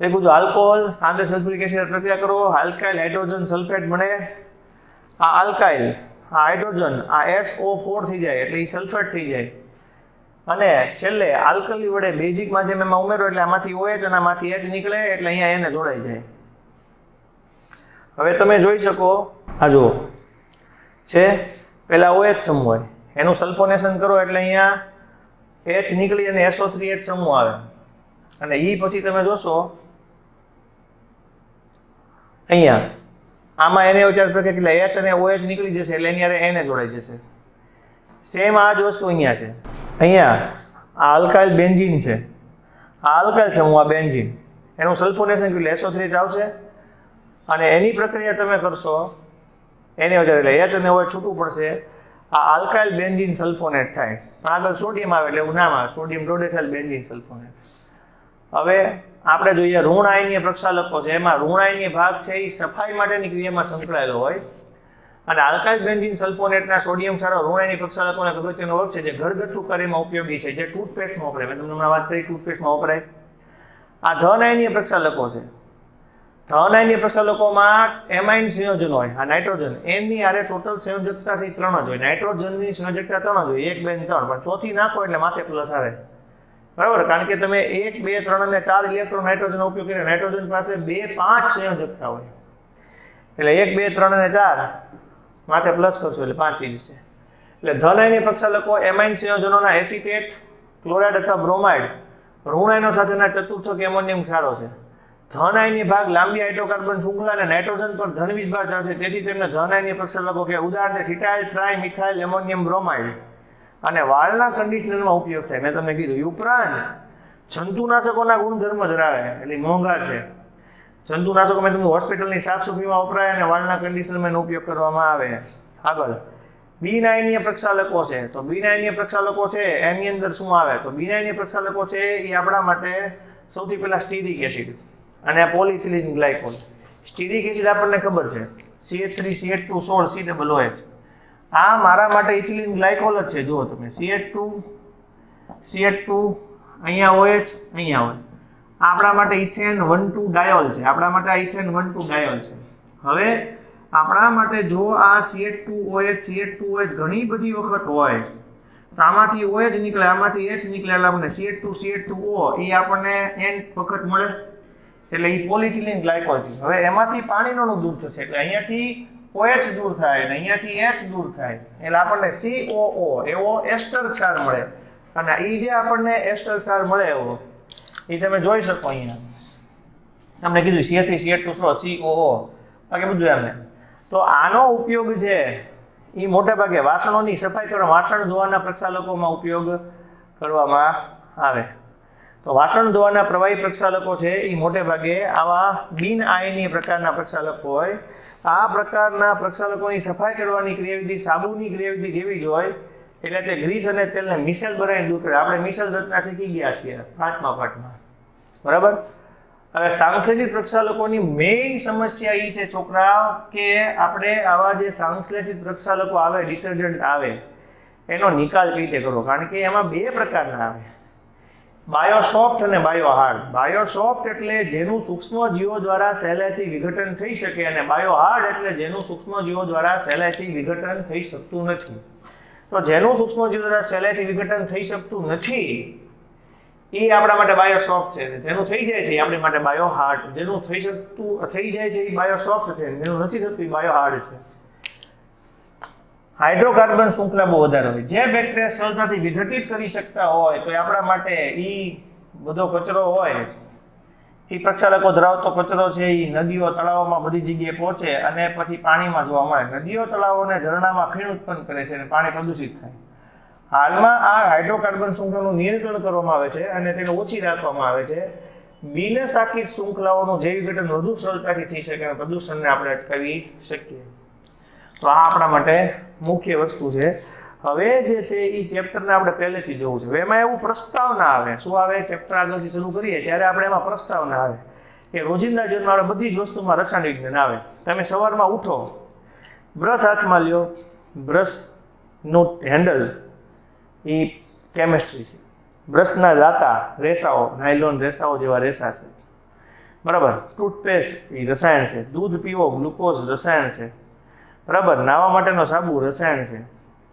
એ બધું આલ્કોહોલ સાથે સલ્ફ્યુરિક એસિડ પ્રક્રિયા કરો, આલ્કાઇલ હાઇડ્રોજન સલ્ફેટ બને. આ આલ્કાઇલ, આ હાઇડ્રોજન, આ SO4 થઈ જાય એટલે એ સલ્ફેટ થઈ જાય. અને છેલ્લે આલ્કલી વડે બેઝિક માધ્યમ એમાં ઉમેરો એટલે આમાંથી OH અને આમાંથી H નીકળે એટલે અહીંયા એને જોડાઈ જાય. હવે તમે જોઈ શકો, આ જુઓ છે પહેલા OH સમૂહ હોય એનું સલ્ફોનેશન કરો એટલે અહીંયા H નીકળી અને SO3H સમૂહ આવે. અને એ પછી તમે જોશો અહીંયા આમાં એને ઉચ્ચાર પ્રક્રિયા એટલે H અને OH નીકળી જશે એટલે એની હારે એને જોડાઈ જશે. સેમ આ જ વસ્તુ અહીંયા છે. અહીંયા આ આલ્કાઇલ બેન્ઝીન છે, આ આલ્કાઇલ સમૂહ આ બેન્ઝીન, એનું સલ્ફોનેશન એટલે SO3 આવશે અને એની પ્રક્રિયા તમે કરશો NaOH એટલે H અને OH છૂટું પડશે, આ આલ્કાઇલ બેન્ઝીન સલ્ફોનેટ થાય. આગળ સોડિયમ આવે એટલે એવું નામ આવે, સોડિયમ ડોડેસાઇલ બેન્ઝીન સલ્ફોનેટ. હવે આપણે જોઈએ ઋણ આયનીય પ્રક્ષાલકો છે, એમાં ઋણ આયનીય ભાગ છે એ સફાઈ માટેની ક્રિયામાં સંકળાયેલો હોય અને આલ્કાઇલ બેન્ઝીન સલ્ફોનેટના સોડિયમ સારો ઋણ આયનીય પ્રક્ષાલકોનો અગત્યનો વર્ગ છે જે ઘરગથ્થુ કાર્યમાં ઉપયોગી છે, જે ટૂથપેસ્ટમાં વપરાય. મેં તમને હમણાં વાત કરી ટૂથપેસ્ટમાં વપરાય. આ ધન આયનીય પ્રક્ષાલકો છે. ધન આયનીય પ્રક્ષાલકોમાં એમાઇન સંયોજન હોય, આ નાઇટ્રોજન એની આરે ટોટલ સંયોજકતાથી 3 જ હોય. નાઇટ્રોજનની સંયોજકતા 3 જ હોય, 1 2 3, પણ ચોથી નાખો એટલે માથે પ્લસ આવે. બરાબર, કારણ કે તમે 1 2 3 અને 4 ઇલેક્ટ્રોન નાઇટ્રોજનનો ઉપયોગ કરીને નાઇટ્રોજન પાસે 2 5 સંયોજકતા હોય એટલે 1 2 3 અને 4 માથે પ્લસ કરશો એટલે 5 થઈ જશે. એટલે ધન આયનીય પ્રક્ષાલકો એમાઇન સંયોજનોના એસિટેટ, ક્લોરાઇડ અથવા બ્રોમાઇડ, ઋણ આયનો સાથેના ચતુર્થક એમોનિયમ ક્ષારો છે. ધન આયનીય ભાગ લાંબી હાઇડ્રોકાર્બન શૃંખલા અને નાઇટ્રોજન પર ધન વીજભાર ધરાવે છે, તેથી તેમને ધન આયનીય પ્રક્ષાલકો કે ઉદાહરણ છે સિટાઇલ ટ્રાય મિથાઇલ એમોનિયમ બ્રોમાઇડ અને વાળના કન્ડિશનરમાં ઉપયોગ થાય. મેં તમને કીધું ઉપરાંત જંતુનાશકોના ગુણધર્મ ધરાવે એટલે મોંઘા છે. જંતુનાશકો મેં તમને હોસ્પિટલની સાફ સફાઈમાં વપરાય અને વાળના કન્ડિશનરમાં એનો ઉપયોગ કરવામાં આવે. આગળ બિન આયનીય પ્રક્ષાલકો છે, તો બિન આયનીય પ્રક્ષાલકો છે એની અંદર શું આવે તો બિન આયનીય પ્રક્ષાલકો છે એ આપણા માટે સૌથી પહેલા સ્ટીરિક એસિડ અને પોલિથિલિન ગ્લાયકોલ. સ્ટીરિક એસિડ આપણને ખબર છે CH3 CH2 16 COOH. આ મારા માટે ઇથિલિન ગ્લાયકોલ જ છે. જુઓ તમે CH2 અહીંયા OH અહીંયા OH. આપણા માટે ઇથેન 1,2 ડાયોલ છે. આપણા માટે આ ઇથેન 1,2 ડાયોલ છે. હવે આપણા માટે જો આ CH2OH ઘણી બધી વખત હોય તો આમાંથી OH નીકળે, આમાંથી H નીકળે એટલે આપણને CH2CH2O એ આપણને n વખત મળે એટલે એ પોલિથિલિન ગ્લાયકોલ છે. હવે એમાંથી પાણીનું દૂર થશે એટલે અહીંયાથી OH દૂર થાય અને અહીંયાથી H દૂર થાય એટલે આપણને COO એવો એસ્ટર ક્ષાર મળે. અને એ જે આપણને એસ્ટર ક્ષાર મળે એવો એ તમે જોઈ શકો અહીંયા તમને કીધું CH3 CH2 COO બાકી બધું એમને. તો આનો ઉપયોગ છે એ મોટા ભાગે વાસણોની સફાઈ કરવા, વાસણ ધોવાના પ્રક્ષાલકોમાં ઉપયોગ કરવામાં આવે. તો વાસણ ધોવાના પ્રવાહી પ્રક્ષાલકો છે એ મોટે ભાગે આવા બિન આયનીય પ્રકારના પ્રક્ષાલકો હોય. આ પ્રકારના પ્રક્ષાલકોની સફાઈ કરવાની ક્રિયાવિધિ સાબુની ક્રિયાવિધિ જેવી જ હોય એટલે તે ગ્રીસ અને તેલને મિસેલ બનાવીને દૂર કરે. આપણે મિસેલ રચના શીખી ગયા છીએ 5મા પાઠમાં. બરાબર. હવે સંશ્લેષિત પ્રક્ષાલકોની મેઇન સમસ્યા એ છે છોકરાઓ કે આપણે આવા જે સંશ્લેષિત પ્રક્ષાલકો આવે, ડિટર્જન્ટ આવે, એનો નિકાલ કઈ રીતે કરવો, કારણ કે એમાં 2 પ્રકારના આવે, બાયોસોફ્ટ અને બાયોહાર્ડ. બાયોસોફ્ટ એટલે જેનું સૂક્ષ્મ જીવો દ્વારા સહેલાઈથી વિઘટન થઈ શકે અને બાયોહાર્ડ એટલે જેનું સૂક્ષ્મ જીવો દ્વારા સહેલાઈથી વિઘટન થઈ શકતું નથી. તો જેનું સૂક્ષ્મ જીવો દ્વારા સહેલાઈથી વિઘટન થઈ શકતું નથી એ આપણા માટે બાયોસોફ્ટ છે. જેનું થઈ જાય છે એ આપણી માટે બાયોહાર્ડ. જેનું થઈ જાય છે એ બાયોસોફ્ટ છે, જેનું નથી થતું એ બાયોહાર્ડ છે. હાઇડ્રોકાર્બન શૃંખલા બહુ વધારે હોય. જે બેક્ટેરિયા સરળતાથી વિઘટિત કરી શકતા હોય તો એ આપણા માટે એ બધો કચરો હોય એ પ્રક્ષાલકો ધરાવતો કચરો છે એ નદીઓ તળાવોમાં બધી જગ્યાએ પહોંચે અને પછી પાણીમાં જોવા મળે. નદીઓ તળાવો અને ઝરણામાં ખીણ ઉત્પન્ન કરે છે અને પાણી પ્રદૂષિત થાય. હાલમાં આ હાઇડ્રોકાર્બન શૃંખલાનું નિયંત્રણ કરવામાં આવે છે અને તેને ઓછી રાખવામાં આવે છે. બિનશાખિત શૃંખલાઓનું જૈવિક વિઘટન વધુ સરળતાથી થઈ શકે અને પ્રદૂષણને આપણે અટકાવી શકીએ. તો આ આપણા માટે મુખ્ય વસ્તુ છે. હવે જે છે એ ચેપ્ટરને આપણે પહેલેથી જોવું છે. એમાં એવું પ્રસ્તાવના આવે. શું આવે? ચેપ્ટર આગળથી શરૂ કરીએ ત્યારે આપણે એમાં પ્રસ્તાવના આવે કે રોજિંદા જીવનમાં આપણે બધી જ વસ્તુમાં રસાયણ વિજ્ઞાન આવે. તમે સવારમાં ઉઠો, બ્રશ હાથમાં લ્યો, બ્રશનું હેન્ડલ એ કેમેસ્ટ્રી છે. બ્રશના દાંતા રેસાઓ, નાયલોન રેસાઓ જેવા રેસા છે. બરાબર. ટૂથપેસ્ટ એ રસાયણ છે. દૂધ પીવો, ગ્લુકોઝ રસાયણ છે. બરાબર. નાહવા માટેનો સાબુ રસાયણ છે.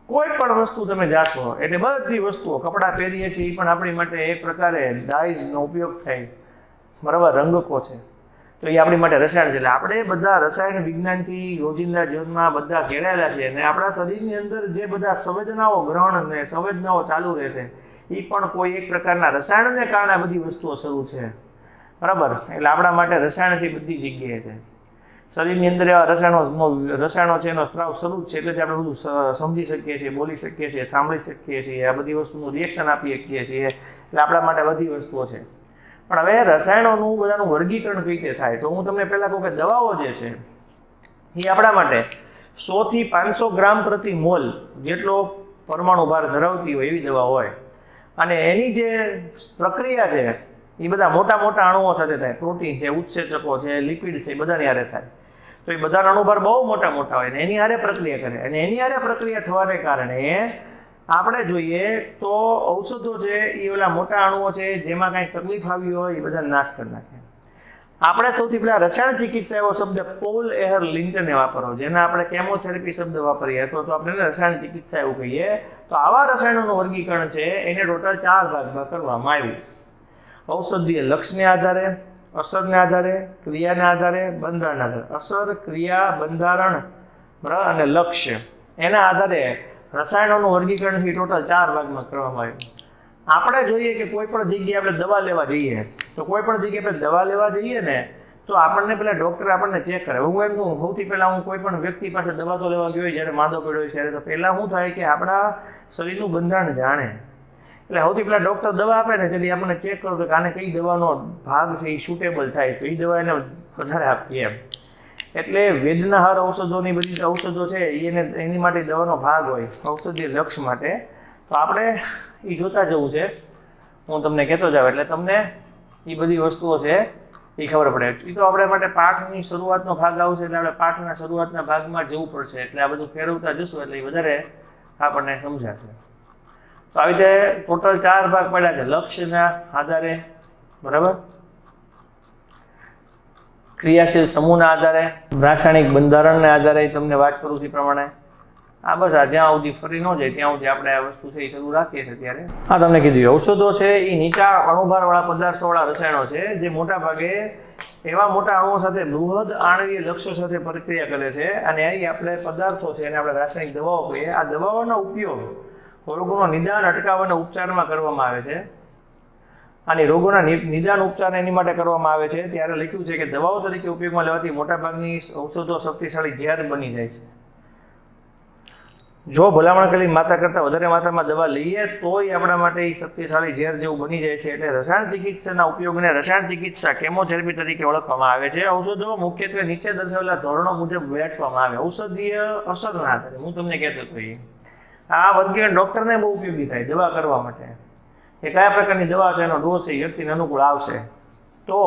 કોઈ પણ વસ્તુ તમે જાશો એટલે બધી વસ્તુઓ, કપડાં પહેરીએ છીએ એ પણ આપણી માટે એક પ્રકારે ડાઇઝનો ઉપયોગ થાય. બરાબર. રંગકો છે તો એ આપણી માટે રસાયણ છે. એટલે આપણે બધા રસાયણ વિજ્ઞાનથી રોજિંદા જીવનમાં બધા ઘેરાયેલા છે અને આપણા શરીરની અંદર જે બધા સંવેદનાઓ, ગ્રહણ અને સંવેદનાઓ ચાલુ રહે છે એ પણ કોઈ એક પ્રકારના રસાયણને કારણે આ બધી વસ્તુઓ શરૂ છે. બરાબર. એટલે આપણા માટે રસાયણથી બધી જગ્યાએ છે. શરીરની અંદર એવા રસાયણો છે એનો સ્ત્રાવ શરૂ છે એટલે આપણે બધું સમજી શકીએ છીએ, બોલી શકીએ છીએ, સાંભળી શકીએ છીએ, આ બધી વસ્તુનું રિએક્શન આપી શકીએ છીએ. એટલે આપણા માટે બધી વસ્તુઓ છે. પણ હવે રસાયણોનું બધાનું વર્ગીકરણ કઈ રીતે થાય? તો હું તમને પહેલાં કહું કે દવાઓ જે છે એ આપણા માટે 100 થી 500 ગ્રામ પ્રતિ મોલ જેટલો પરમાણુ ભાર ધરાવતી હોય એવી દવા હોય, અને એની જે પ્રક્રિયા છે એ બધા મોટા મોટા અણુઓ સાથે થાય. પ્રોટીન છે, ઉત્સેચકો છે, લિપિડ છે, એ બધાની હારે થાય. તો એ બધા અણુભાર બહુ મોટા મોટા હોય ને એની હારે પ્રક્રિયા કરે, અને એની હારે પ્રક્રિયા થવાને કારણે આપણે જોઈએ તો ઔષધો છે એ ઓલા મોટા અણુઓ છે જેમાં કાંઈ તકલીફ આવી હોય એ બધા નાશ કરી નાખે. આપણે સૌથી પહેલાં રસાયણ ચિકિત્સા એવો શબ્દ પોલ એહર લિંચને વાપરો, જેને આપણે કેમોથેરાપી શબ્દ વાપરીએ તો આપણે એને રસાયણ ચિકિત્સા એવું કહીએ. તો આવા રસાયણોનું વર્ગીકરણ છે એને ટોટલ 4 ભાગમાં કરવામાં આવ્યું. ઔષધીય લક્ષને આધારે, અસરને આધારે, ક્રિયાને આધારે, બંધારણના આધારે. અસર, ક્રિયા, બંધારણ બરાબર અને લક્ષ્ય, એના આધારે રસાયણોનું વર્ગીકરણ છે ટોટલ 4 ભાગમાં કરવામાં આવ્યું. આપણે જોઈએ કે કોઈ પણ જગ્યાએ આપણે દવા લેવા જઈએ તો કોઈ પણ જગ્યાએ આપણે દવા લેવા જઈએ ને તો આપણને પેલા ડૉક્ટર આપણને ચેક કરે. હું એમ કહું સૌથી પહેલાં હું કોઈ પણ વ્યક્તિ પાસે દવા તો લેવા ગયો હોય જ્યારે માંદો પડ્યો હોય ત્યારે, તો પહેલાં શું થાય કે આપણા શરીરનું બંધારણ જાણે. એટલે સૌથી પહેલાં ડૉક્ટર દવા આપે ને તેથી આપણને ચેક કરો કે આને કઈ દવાનો ભાગ છે એ સુટેબલ થાય તો એ દવા એને વધારે આપીએ એમ. એટલે વેદનાહાર ઔષધોની બધી ઔષધો છે એની માટે દવાનો ભાગ હોય ઔષધીય લક્ષ માટે. તો આપણે એ જોતા જવું છે, હું તમને કહેતો જાઉં એટલે તમને એ બધી વસ્તુઓ છે એ ખબર પડે. એ તો આપણે માટે પાઠની શરૂઆતનો ભાગ આવશે એટલે આપણે પાઠના શરૂઆતના ભાગમાં જવું પડશે, એટલે આ બધું ફેરવતા જશું એટલે એ વધારે આપણને સમજાશે. તો આવી રીતે ટોટલ 4 ભાગ પડ્યા છે લક્ષ્યના આધારે બરાબર, ક્રિયાશીલ સમૂહના આધારે, રાસાયણિક બંધારણના આધારે તમને વાત કરું છું એ પ્રમાણે. આ બસ આ જ્યાં સુધી ફરી ન જાય ત્યાં સુધી આપણે આ વસ્તુ છે એ શરૂ રાખીએ છીએ. ત્યારે હા તમને કીધું ઔષધો છે એ નીચા અણુભારવાળા પદાર્થોવાળા રસાયણો છે જે મોટા ભાગે એવા મોટા અણુઓ સાથે બૃહદ આણવીય લક્ષ્યો સાથે પ્રક્રિયા કરે છે, અને એ આપણે પદાર્થો છે એને આપણે રાસાયણિક દવાઓ કહીએ. આ દવાઓનો ઉપયોગ રોગોનો નિદાન, અટકાવ અને ઉપચારમાં કરવામાં આવે છે. અને રોગોના નિદાન, ઉપચાર એની માટે કરવામાં આવે છે. ત્યારે લખ્યું છે કે દવાઓ તરીકે ઉપયોગમાં લેવાતી મોટાભાગની ઔષધો શક્તિશાળી ઝેર બની જાય છે. જો ભલામણ કરેલી માત્રા કરતાં વધારે માત્રામાં દવા લઈએ તોય આપણા માટે એ શક્તિશાળી ઝેર જેવું બની જાય છે. એટલે રસાયણ ચિકિત્સાના ઉપયોગને રસાયણ ચિકિત્સા કેમોથેરાપી તરીકે ઓળખવામાં આવે છે. ઔષધો મુખ્યત્વે નીચે દર્શાવેલા ધોરણો મુજબ વહેંચવામાં આવે. ઔષધીય અસરના આધારે હું તમને કહેતો હતો આ વર્ગીકરણ ડૉક્ટરને બહુ ઉપયોગી થાય દવા કરવા માટે, કે કયા પ્રકારની દવા છે એનો ડોઝ છે એ વ્યક્તિને અનુકૂળ આવશે. તો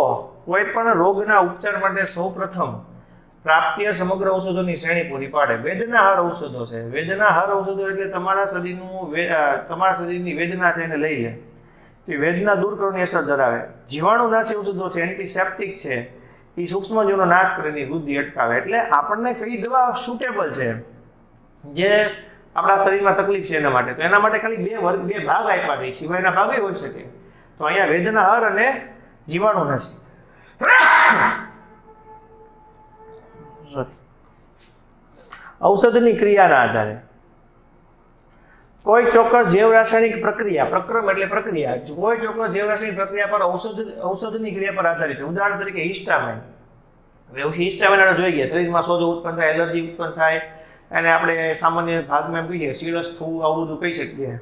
કોઈ પણ રોગના ઉપચાર માટે સૌપ્રથમ પ્રાપ્ય સમગ્ર ઔષધોની શ્રેણી પૂરી પાડે. વેદનાહાર ઔષધો છે. વેદનાહાર ઔષધો એટલે તમારા શરીરની વેદના છે એને લઈ લે, તો વેદના દૂર કરવાની અસર ધરાવે. જીવાણુનાશી ઔષધો છે, એન્ટિસેપ્ટિક છે, એ સૂક્ષ્મજીવનો નાશ કરીને વૃદ્ધિ અટકાવે. એટલે આપણને કઈ દવા સુટેબલ છે જે આપણા શરીરમાં તકલીફ છે એના માટે, તો એના માટે ખાલી બે ભાગ આપ્યા છે, સિવાયના ભાગે હોઈ શકે. તો અહીંયા વેદનાહાર અને જીવાણુનાશી. ઔષધની ક્રિયાના આધારે કોઈ ચોક્કસ જૈવ રાસાયણિક પ્રક્રિયા, પ્રક્રમ એટલે પ્રક્રિયા, કોઈ ચોક્કસ જૈવ રાસાયણિક પ્રક્રિયા પર ઔષધની ક્રિયા પર આધારિત. ઉદાહરણ તરીકે હિસ્ટામાઇન. હિસ્ટામાઇન આપણે જોઈ ગયા શરીરમાં સોજો ઉત્પન્ન થાય, એલર્જી ઉત્પન્ન થાય, અને આપણે સામાન્ય ભાગમાં એમ કહીએ સીરસ થવું આવું બધું કહી શકીએ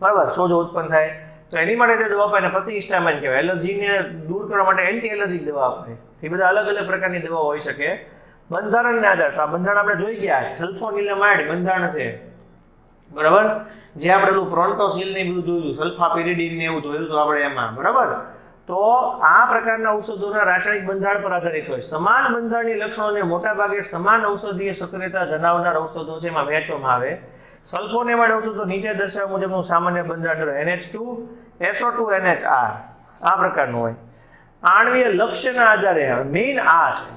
બરાબર. સોજો ઉત્પન્ન થાય તો એની માટે તે દવા અપાય, પ્રતિહિસ્ટામાઇન કહેવાય. એલર્જીને દૂર કરવા માટે એન્ટી એલર્જીક દવા અપાય. એ બધા અલગ અલગ પ્રકારની દવા હોઈ શકે. બંધારણને આધારે તો આ બંધારણ આપણે જોઈ ગયા, સલ્ફોનિલેમાઇડ બંધારણ છે બરાબર, જે આપણે પેલું પ્રોન્ટોસિલ ને બધું જોયું, સલ્ફાપિરિડીન ને એવું જોયું તો આપણે એમાં બરાબર. તો આ પ્રકારના ઔષધોના રાસાયણિક બંધારણ પર આધારિત હોય. સમાન બંધારણની લક્ષણોને મોટાભાગે સમાન ઔષધીય સક્રિયતા ધરાવનાર ઔષધો છે એમાં વહેંચવામાં આવે. સલ્ફોનેમાઇડ ઔષધો નીચે દર્શાવ્યા મુજબનું સામાન્ય બંધારણ NH2, SO2, NHR આ પ્રકારનું હોય. આણવીય લક્ષ્યના આધારે મેઇન આ છે,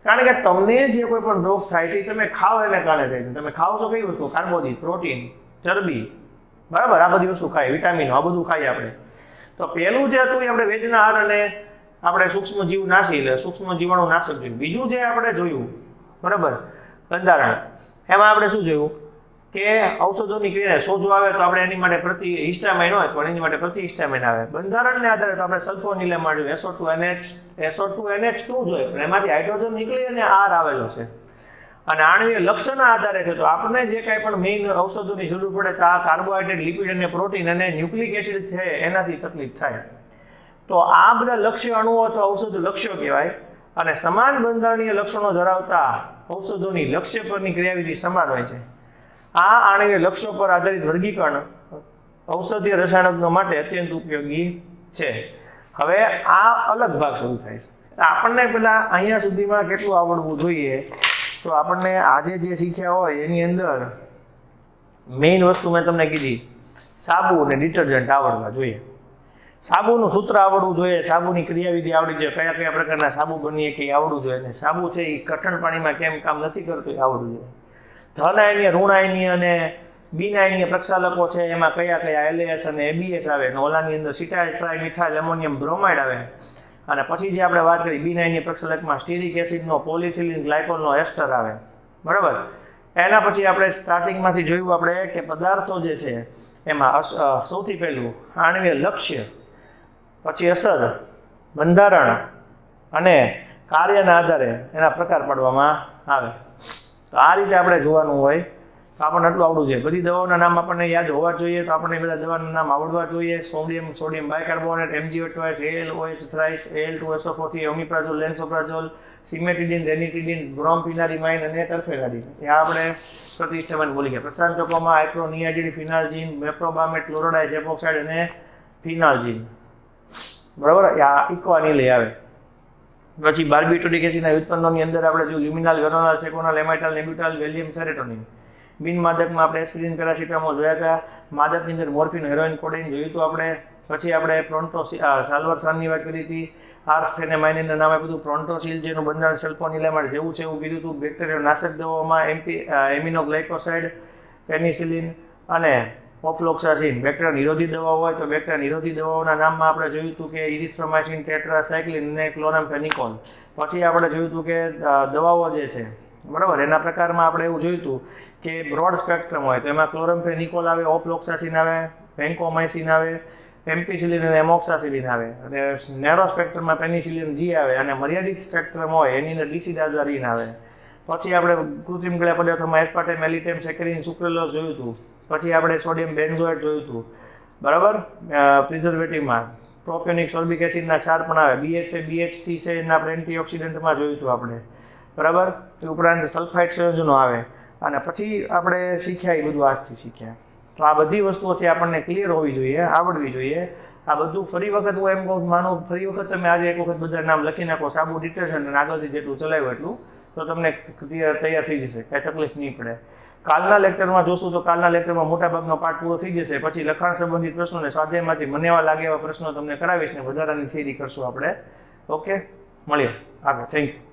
કારણ કે તમને જે કોઈ પણ રોગ થાય છે તમે ખાઓ એને કારણે થાય છે. તમે ખાઓ છો કઈ વસ્તુ? કાર્બોદિત, પ્રોટીન, ચરબી બરાબર, આ બધી વસ્તુ ખાય, વિટામિનો આ બધું ખાઈએ આપણે. તો પહેલું જે હતું એ આપણે વેદનાહાર અને આપણે સૂક્ષ્મ જીવ નાશી એટલે સૂક્ષ્મ જીવાણુ નાશક જોયું. બીજું જે આપણે જોયું બરાબર બંધારણ, એમાં આપણે શું જોયું કે ઔષધોની ક્રિયા સોજો આવે તો આપણે એની માટે પ્રતિહિસ્ટામાઇન હોય તો એની માટે પ્રતિહિસ્ટામાઇન આવે. બંધારણને આધારે તો આપણે સલ્ફોનિલેમાઇડ જોયું, SO2 NH2 જોયું, એમાંથી હાઇડ્રોજન નીકળી અને R આવેલો છે. અને આણવીય લક્ષણના આધારે છે તો આપણને જે કાંઈ પણ મેઇન ઔષધોની જરૂર પડે તો આ કાર્બોહાઈડ્રેટ, લિપિડ અને પ્રોટીન અને ન્યુક્લિક એસિડ છે એનાથી તકલીફ થાય. તો આ બધા લક્ષ્ય અણુઓ અથવા ઔષધ લક્ષ્યો કહેવાય અને સમાન બંધારણીય લક્ષણો ધરાવતા ઔષધોની લક્ષ્ય પરની ક્રિયાવિધિ સમાન હોય છે. આ આણ્વીય લક્ષ્યો પર આધારિત વર્ગીકરણ ઔષધીય રસાયણજ્ઞો માટે અત્યંત ઉપયોગી છે. હવે આ અલગ ભાગ શરૂ થાય છે. આપણને પેલા અહીંયા સુધીમાં કેટલું આવડવું જોઈએ? તો આપણને આજે જે શીખ્યા હોય એની અંદર મેઇન વસ્તુ મેં તમને કીધી, સાબુ અને ડિટર્જન્ટ આવડવા જોઈએ. સાબુનું સૂત્ર આવડવું જોઈએ, સાબુની ક્રિયાવિધિ આવડી જોઈએ, કયા કયા પ્રકારના સાબુ બનીએ કે આવડવું જોઈએ, અને સાબુ છે એ કઠણ પાણીમાં કેમ કામ નથી કરતું એ આવડવું જોઈએ. ધન આયનીય, ઋણ આયનીય અને બિન આયનીય પ્રક્ષાલકો છે એમાં કયા કયા LAS અને ABS આવે, અને ઓલાની અંદર સિટાઇલ ટ્રાય મિથાઇલ એમોનિયમ બ્રોમાઇડ આવે. અને પછી જે આપણે વાત કરી બિન આયનીય પ્રક્ષાલકમાં સ્ટીરિક એસિડનો પોલિથિલિન ગ્લાયકોલનો એસ્ટર આવે, બરાબર. એના પછી આપણે સ્ટાર્ટિંગમાંથી જોયું આપણે કે પદાર્થો જે છે એમાં સૌથી પહેલું આણ્વીય લક્ષ્ય, પછી અસર, બંધારણ અને કાર્યના આધારે એના પ્રકાર પાડવામાં આવે. તો આ રીતે આપણે જોવાનું હોય તો આપણને આટલું આવડવું જોઈએ. બધી દવાઓના નામ આપણને યાદ હોવા જોઈએ, તો આપણને બધા દવાના નામ આવડવા જોઈએ. Sodium bicarbonate, MgO2, ALOH thrice, Al2SO4, ઓમિપ્રાઝોલ, લેન્સોપ્રાઝોલ, સિમેટિડિન, રેનિટિડિન, બ્રોમફિનારિમાઇન અને ટર્ફેનાડિન. એ આપણે પ્રતિષ્ઠામાં બોલી ગયા. પ્રશાંતકોમાં આઇપ્રોનિયાઝિડ, ફિનાલ્જીન, મેપ્રોબામેટ, ક્લોરોડાઇઝ એપોક્સાઇડ અને ફિનાલ્જીન, બરાબર. આ ઇક્વાનિલ આવે. પછી બાર્બિટોરિક એસિડના ઉત્પન્નોની અંદર આપણે જો લ્યુમિનાલ, વેરોનાલ, સેકોનાલ, એમાઇટાલ, નેબ્યુટાલ, વેલિયમ, સેરેટોનિન. બિન માદકમાં આપણે એસ્પિરિન, પેરાસિટામોલ જોયા હતા. માદકની અંદર મોર્ફિન, હેરોઇન, કોડેઇન જોયું હતું આપણે. પછી આપણે સાલ્વરસાનની વાત કરી હતી. આર્સફેનેમાઇનના નામે બધું પ્રોન્ટોસિલ જેનું બંધારણ સલ્ફોનિલેમાઇડ જેવું છે એવું કીધું હતું. બેક્ટેરિયા નાશક દવાઓમાં એમિનોગ્લાયકોસાઇડ, પેનિસિલિન અને ઓફ્લોક્સાસિન. બેક્ટેરિયા નિરોધી દવાઓ હોય તો બેક્ટેરિયા નિરોધી દવાઓના નામમાં આપણે જોયું હતું કે ઇરિથ્રોમાઇસિન, ટેટ્રાસાયક્લિન અને ક્લોરામ્ફેનિકોલ. પછી આપણે જોયું હતું કે દવાઓ જે છે, બરાબર, એના પ્રકારમાં આપણે એવું જોયું હતું કે બ્રોડ સ્પેક્ટ્રમ હોય તો એમાં ક્લોરામ્ફેનિકોલ આવે, ઓફ્લોક્સાસિન આવે, વેન્કોમાઇસિન આવે, એમ્પિસિલિન અને એમોક્સાસિલિન આવે, અને નેરો સ્પેક્ટ્રમમાં પેનિસિલિન G આવે, અને મર્યાદિત સ્પેક્ટ્રમ હોય એની અંદર ડિસિડાઝારીન આવે. પછી આપણે કૃત્રિમ ગળ્યા પદાર્થોમાં એસ્પાર્ટેમ, એલિટેમ, સેકેરિન, સુક્રેલોઝ જોયું હતું. પછી આપણે સોડિયમ બેન્ઝોએટ જોયું હતું, બરાબર. પ્રિઝર્વેટિવમાં પ્રોપિયોનિક સોલ્બિક એસિડના ક્ષાર પણ આવે. BHA, BHT છે એના આપણે એન્ટીઓક્સિડન્ટમાં જોયું હતું આપણે, બરાબર. એ ઉપરાંત સલ્ફાઇડ સંયોજનો આવે. અને પછી આપણે શીખ્યા એ બધું આજથી શીખ્યા. તો આ બધી વસ્તુઓ છે આપણને ક્લિયર હોવી જોઈએ, આવડવી જોઈએ. આ બધું ફરી વખત હું એમ કહું માનું, ફરી વખત તમે આજે એક વખત બધા નામ લખી નાખો, સાબુ, ડિટર્જન્ટ, અને આગળથી જેટલું ચલાવ્યું એટલું, તો તમને તૈયાર થઈ જશે, કાંઈ તકલીફ નહીં પડે. કાલના લેક્ચરમાં જોશું તો કાલના લેક્ચરમાં મોટાભાગનો પાઠ પૂરો થઈ જશે. પછી લખાણ સંબંધિત પ્રશ્નોને સ્વાધ્યાયમાંથી મને એવા લાગે એવા પ્રશ્નો તમને કરાવીશ ને વધારાની થિયરી કરશું આપણે. ઓકે, મળીએ આગળ. Thank you.